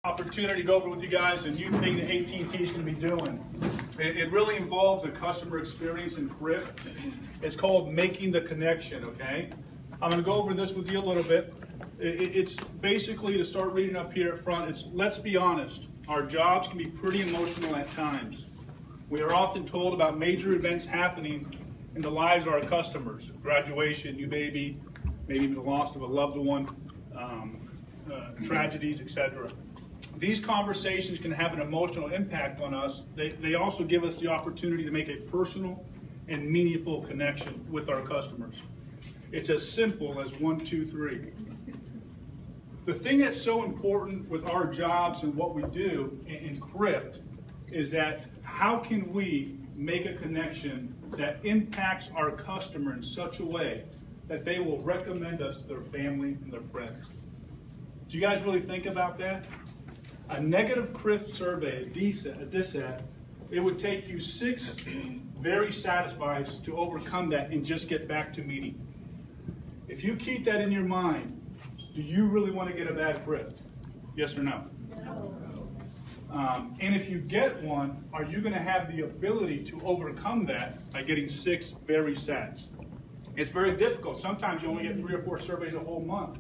Opportunity to go over with you guys a new thing that AT&T is going to be doing. It really involves a customer experience in CRIP. It's called Making the Connection, okay? I'm going to go over this with you a little bit. It's basically, to start reading up here at front, it's let's be honest. Our jobs can be pretty emotional at times. We are often told about major events happening in the lives of our customers. Graduation, new baby, maybe the loss of a loved one, tragedies, etc. These conversations can have an emotional impact on us. They also give us the opportunity to make a personal and meaningful connection with our customers. It's as simple as 1, 2, 3. The thing that's so important with our jobs and what we do in CRIP is that how can we make a connection that impacts our customer in such a way that they will recommend us to their family and their friends. Do you guys really think about that? A negative CRIF survey, a DSAT, it would take you 6 very satisfied to overcome that and just get back to meeting. If you keep that in your mind, do you really want to get a bad CRIF? Yes or no? No. And if you get one, are you going to have the ability to overcome that by getting 6 very sats? It's very difficult. Sometimes you only get 3 or 4 surveys a whole month.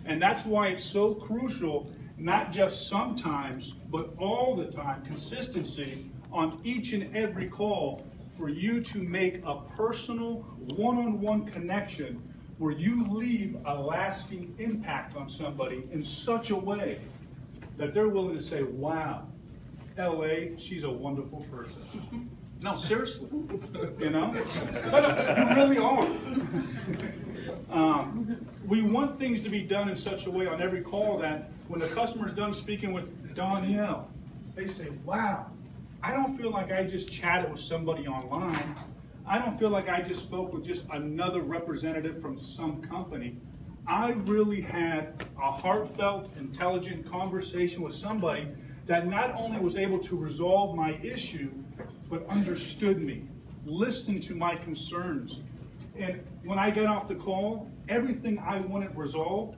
And that's why it's so crucial, not just sometimes, but all the time, consistency on each and every call for you to make a personal one-on-one connection where you leave a lasting impact on somebody in such a way that they're willing to say, wow, LA, she's a wonderful person. No, seriously, you know? But you really are. We want things to be done in such a way on every call that when the customer's done speaking with Danielle, they say, wow, I don't feel like I just chatted with somebody online. I don't feel like I just spoke with just another representative from some company. I really had a heartfelt, intelligent conversation with somebody that not only was able to resolve my issue, but understood me, listened to my concerns. And when I got off the call, everything I wanted resolved,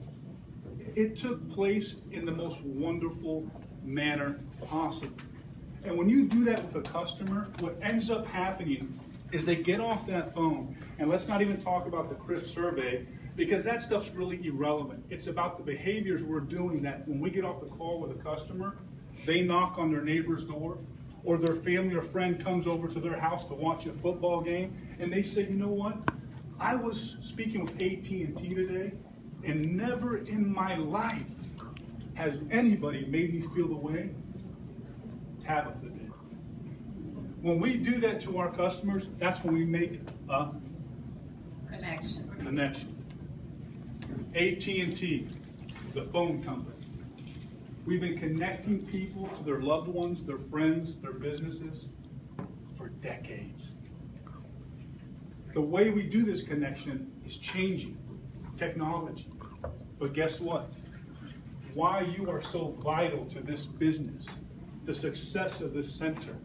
it took place in the most wonderful manner possible. And when you do that with a customer, what ends up happening is they get off that phone, and let's not even talk about the CRIF survey, because that stuff's really irrelevant. It's about the behaviors we're doing that when we get off the call with a customer, they knock on their neighbor's door, or their family or friend comes over to their house to watch a football game, and they say, you know what? I was speaking with AT&T today, and never in my life has anybody made me feel the way Tabitha did. When we do that to our customers, that's when we make a connection. AT&T, the phone company. We've been connecting people to their loved ones, their friends, their businesses for decades. The way we do this connection is changing, technology. But guess what? Why you are so vital to this business, the success of this center,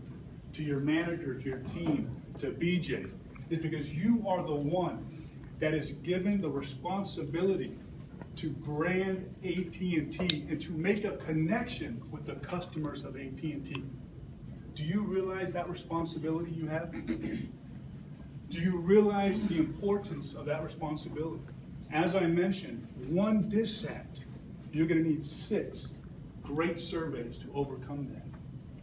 to your manager, to your team, to BJ, is because you are the one that is given the responsibility to brand AT&T and to make a connection with the customers of AT&T. Do you realize that responsibility you have? Do you realize the importance of that responsibility? As I mentioned, 1 DSAT, you're going to need 6 great surveys to overcome that.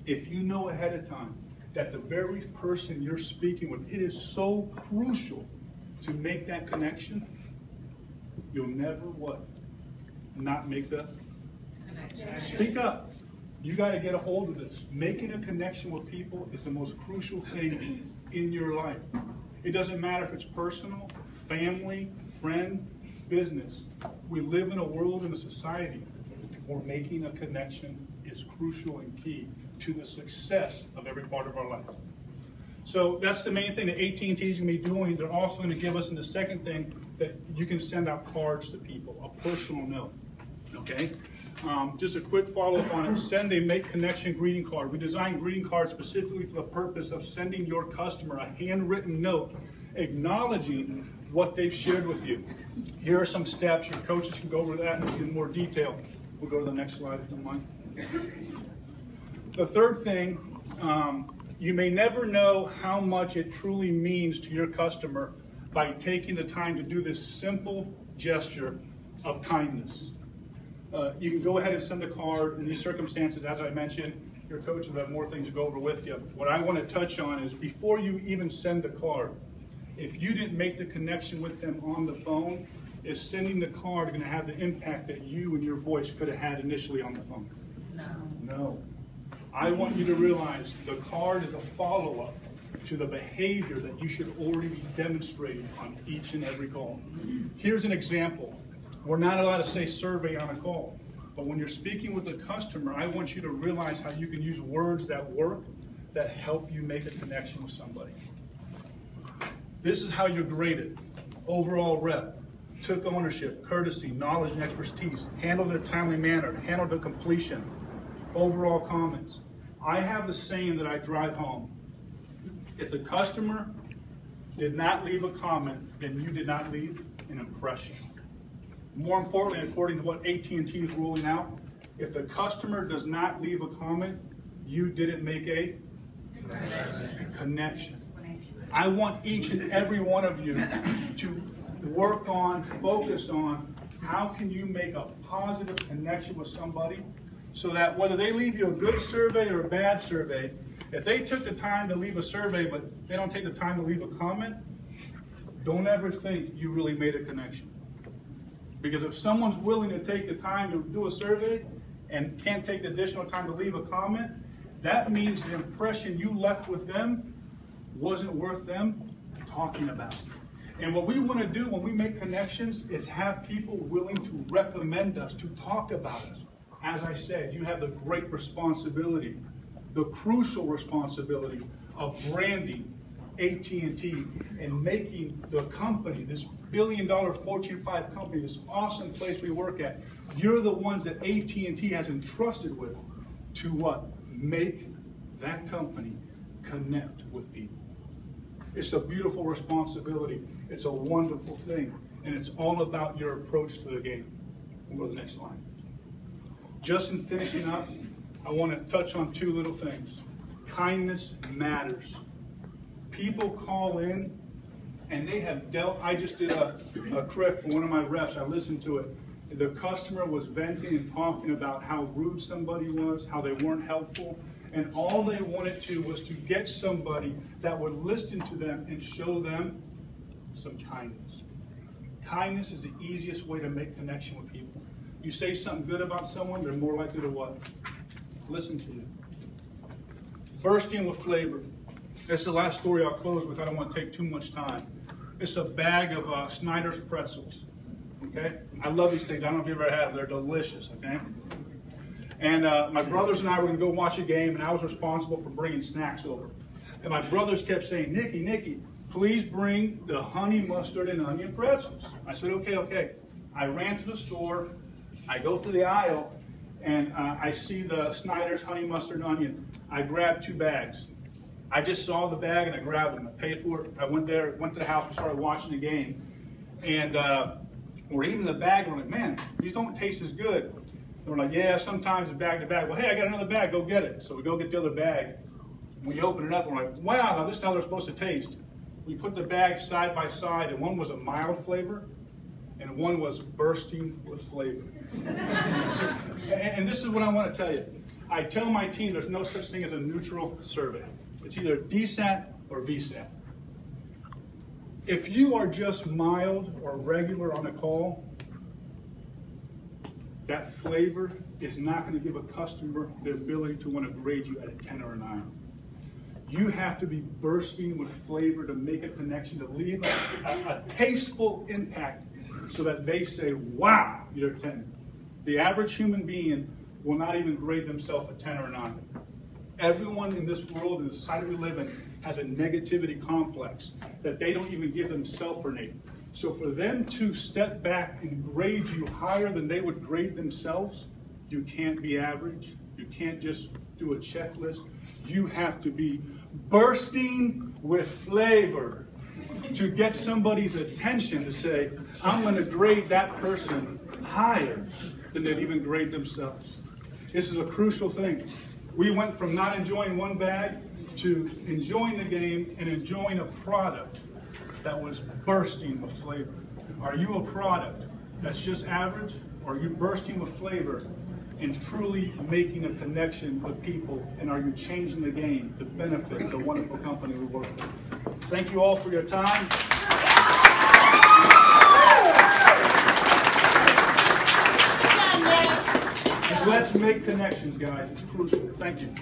If you know ahead of time that the very person you're speaking with, it is so crucial to make that connection, you'll never what? Not make the connection. Speak up. You got to get a hold of this. Making a connection with people is the most crucial thing in your life. It doesn't matter if it's personal, family, friend, business. We live in a world and a society where making a connection is crucial and key to the success of every part of our life. So that's the main thing that AT&T is going to be doing. They're also going to give us in the second thing that you can send out cards to people, a personal note. Okay? Just a quick follow-up on it. Send a Make Connection greeting card. We designed greeting cards specifically for the purpose of sending your customer a handwritten note acknowledging what they've shared with you. Here are some steps. Your coaches can go over that in more detail. We'll go to the next slide if you don't mind. The third thing, you may never know how much it truly means to your customer by taking the time to do this simple gesture of kindness. You can go ahead and send a card. In these circumstances, as I mentioned, your coach will have more things to go over with you. What I want to touch on is before you even send the card, if you didn't make the connection with them on the phone, is sending the card going to have the impact that you and your voice could have had initially on the phone? No. I want you to realize the card is a follow-up to the behavior that you should already be demonstrating on each and every call. Here's an example. We're not allowed to say survey on a call, but when you're speaking with a customer, I want you to realize how you can use words that work, that help you make a connection with somebody. This is how you're graded. Overall rep, took ownership, courtesy, knowledge, and expertise, handled in a timely manner, handled to completion, overall comments. I have the saying that I drive home. If the customer did not leave a comment, then you did not leave an impression. More importantly, according to what AT&T is rolling out, if the customer does not leave a comment, you didn't make a connection. I want each and every one of you to work on, focus on, how can you make a positive connection with somebody so that whether they leave you a good survey or a bad survey, if they took the time to leave a survey but they don't take the time to leave a comment, don't ever think you really made a connection. Because if someone's willing to take the time to do a survey and can't take the additional time to leave a comment, that means the impression you left with them wasn't worth them talking about. And what we want to do when we make connections is have people willing to recommend us, to talk about us. As I said, you have the great responsibility, the crucial responsibility of branding AT&T and making the company, this billion-dollar Fortune 5 company, this awesome place we work at. You're the ones that AT&T has entrusted with to what? Make that company connect with people. It's a beautiful responsibility. It's a wonderful thing. And it's all about your approach to the game. We'll go to the next slide. Just in finishing up, I want to touch on two little things. Kindness matters. People call in and they have dealt, I just did a CRIF for one of my reps, I listened to it. The customer was venting and talking about how rude somebody was, how they weren't helpful, and all they wanted to was to get somebody that would listen to them and show them some kindness. Kindness is the easiest way to make connection with people. You say something good about someone, they're more likely to what? Listen to you. Bursting with flavor. This is the last story I'll close with. I don't want to take too much time. It's a bag of Snyder's pretzels. Okay? I love these things. I don't know if you've ever had them. They're delicious. Okay? And my brothers and I were going to go watch a game, and I was responsible for bringing snacks over. And my brothers kept saying, Nikki, please bring the honey mustard and onion pretzels. I said, okay. I ran to the store. I go through the aisle, and I see the Snyder's honey mustard and onion. I grabbed 2 bags. I just saw the bag and I grabbed them. I paid for it. I went to the house and started watching the game. And we're eating the bag and we're like, man, these don't taste as good. And we're like, yeah, sometimes it's bag to bag. Well, hey, I got another bag, go get it. So we go get the other bag. We open it up and we're like, wow, now this is how they're supposed to taste. We put the bags side by side and one was a mild flavor and one was bursting with flavor. And this is what I want to tell you. I tell my team there's no such thing as a neutral survey. It's either DSAT or VSAT. If you are just mild or regular on a call, that flavor is not going to give a customer the ability to want to grade you at a 10 or a 9. You have to be bursting with flavor to make a connection, to leave a tasteful impact so that they say, wow, you're a 10. The average human being will not even grade themselves a 10 or a 9. Everyone in this world, in the society we live in, has a negativity complex that they don't even give themselves a name. So for them to step back and grade you higher than they would grade themselves, you can't be average. You can't just do a checklist. You have to be bursting with flavor to get somebody's attention to say, I'm going to grade that person higher than they'd even grade themselves. This is a crucial thing. We went from not enjoying one bag to enjoying the game and enjoying a product that was bursting with flavor. Are you a product that's just average, or are you bursting with flavor and truly making a connection with people, and are you changing the game to benefit the wonderful company we work with? Thank you all for your time. Let's make connections, guys. It's crucial. Thank you.